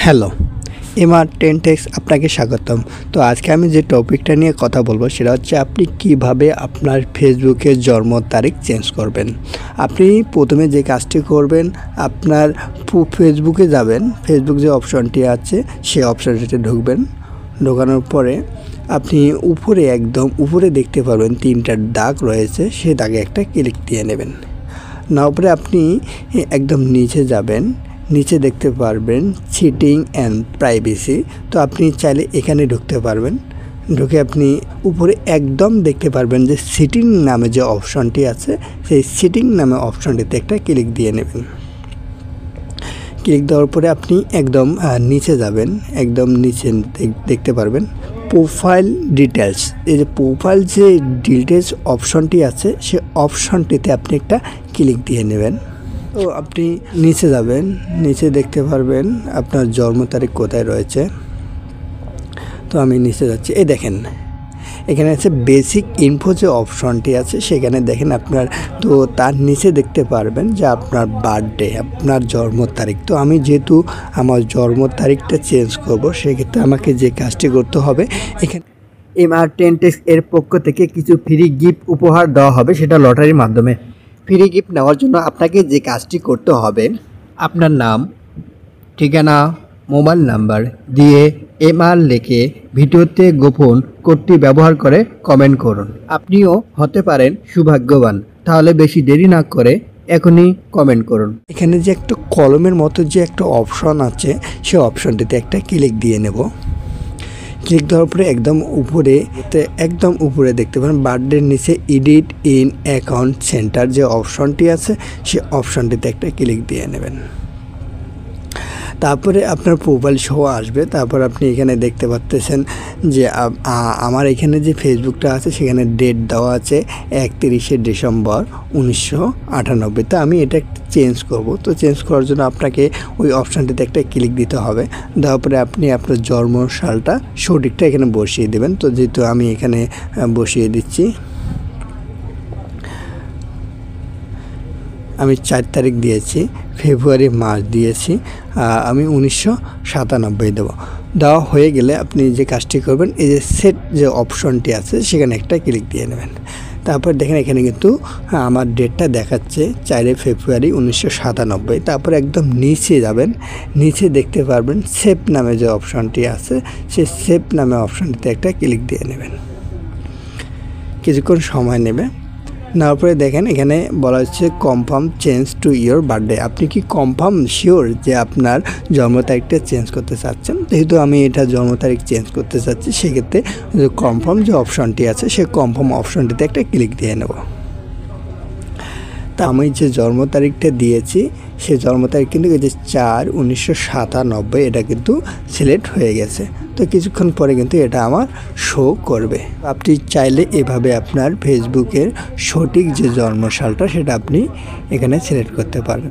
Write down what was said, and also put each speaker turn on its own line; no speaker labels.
Hello, MR টেনটেক্স আপনাকে স্বাগতম। তো আজকে আমি যে টপিকটা নিয়ে কথা বলবো সেটা হচ্ছে আপনি কিভাবে আপনার ফেসবুকের জন্ম তারিখ চেঞ্জ করবেন। আপনি প্রথমে যে কাজটি করবেন, আপনার ফেসবুকে যাবেন, ফেসবুক যে অপশনটি আছে সেই অপশনটিতে ঢুকবেন। ঢোকানোর পরে আপনি একদম উপরে দেখতে পারবেন 3টা দাগ রয়েছে, সেই দাগে একটা ক্লিক দিয়ে নেবেন। নেওয়ার পরে আপনি একদম নিচে যাবেন, নিচে দেখতে পারবেন সেটিং অ্যান্ড প্রাইভেসি। তো আপনি চাইলে এখানে ঢুকতে পারবেন। ঢুকে আপনি উপরে একদম দেখতে পারবেন যে সেটিং নামে যে অপশনটি আছে, সেই সেটিং নামে অপশনটিতে একটা ক্লিক দিয়ে নেবেন। ক্লিক দেওয়ার পরে আপনি একদম নিচে যাবেন, একদম নিচে দেখতে পারবেন প্রোফাইল ডিটেলস। এই যে প্রোফাইল যে ডিটেলস অপশনটি আছে, সে অপশনটিতে আপনি একটা ক্লিক দিয়ে নেবেন। তো আপনি নিচে যাবেন, নিচে দেখতে পারবেন আপনার জন্ম তারিখ কোথায় রয়েছে। তো আমি নিচে যাচ্ছি, এই দেখেন এখানে আছে বেসিক ইনফো যে অপশনটি আছে, সেখানে দেখেন আপনার, তো তার নিচে দেখতে পারবেন যে আপনার বার্থডে, আপনার জন্ম তারিখ। তো আমি যেহেতু আমার জন্ম তারিখটা চেঞ্জ করব, সেক্ষেত্রে আমাকে যে কাজটি করতে হবে, এখানে এমআর টেনটেক্স এর পক্ষ থেকে কিছু ফ্রি গিফট উপহার দেওয়া হবে, সেটা লটারির মাধ্যমে। ফ্রি গিফট নেওয়ার জন্য আপনাকে যে কাজটি করতে হবে, আপনার নাম, ঠিকানা, মোবাইল নাম্বার দিয়ে এমআর লিখে ভিডিওতে গোপন কোডটি ব্যবহার করে কমেন্ট করুন। আপনিও হতে পারেন সৌভাগ্যবান। তাহলে বেশি দেরি না করে এখনই কমেন্ট করুন। এখানে যে একটা কলমের মতো যে একটা অপশন আছে, সেই অপশনটিতে একটা ক্লিক দিয়ে নেব। ক্লিক দেওয়ার পরে একদম উপরে দেখতে পারেন বার্থডের নিচে এডিট ইন অ্যাকাউন্ট সেন্টার যে অপশনটি আছে, সেই অপশনটিতে একটা ক্লিক দিয়ে নেবেন। তারপরে আপনার প্রোফাইল শো আসবে। তারপর আপনি এখানে দেখতে পাচ্ছেন যে আমার এখানে যে ফেসবুকটা আছে, সেখানে ডেট দেওয়া আছে 31শে ডিসেম্বর 1998। তো আমি এটা চেঞ্জ করব। তো চেঞ্জ করার জন্য আপনাকে ওই অপশানটিতে একটা ক্লিক দিতে হবে। দেওয়ার পরে আপনি আপনার জন্ম সালটা সঠিকটা এখানে বসিয়ে দেবেন। তো যেহেতু আমি এখানে বসিয়ে দিচ্ছি, আমি 4 তারিখ দিয়েছি, ফেব্রুয়ারি মাস দিয়েছি, আমি 1997 দেবো। দেওয়া হয়ে গেলে আপনি যে কাজটি করবেন, এই যে সেট যে অপশনটি আছে, সেখানে একটা ক্লিক দিয়ে নেবেন। তারপর দেখেন এখানে কিন্তু আমার ডেটটা দেখাচ্ছে 4 ফেব্রুয়ারি 1997। তারপর একদম নিচে যাবেন, নিচে দেখতে পারবেন সেভ নামে যে অপশনটি আছে, সেই সেভ নামে অপশনটিতে একটা ক্লিক দিয়ে নেবেন। কিছুক্ষণ সময় নেবে। নেওয়ার পরে দেখেন এখানে বলা হচ্ছে confirm change to your birthday. আপনি কি কনফার্ম শিওর যে আপনার জন্ম তারিখটা চেঞ্জ করতে চাচ্ছেন? যেহেতু আমি এটা জন্ম তারিখ চেঞ্জ করতে চাচ্ছি, সেক্ষেত্রে কনফার্ম যে অপশনটি আছে, সেই কনফার্ম অপশনটিতে একটা ক্লিক দিয়ে নেব। তা আমি যে জন্ম তারিখটা দিয়েছি, সেই জন্ম তারিখ কিন্তু এই যে 4/1997, এটা কিন্তু সিলেক্ট হয়ে গেছে। তো কিছুক্ষণ পরে কিন্তু এটা আমার শো করবে। আপনি চাইলে এভাবে আপনার ফেসবুকের সঠিক যে জন্মসালটা, সেটা আপনি এখানে সিলেক্ট করতে পারেন।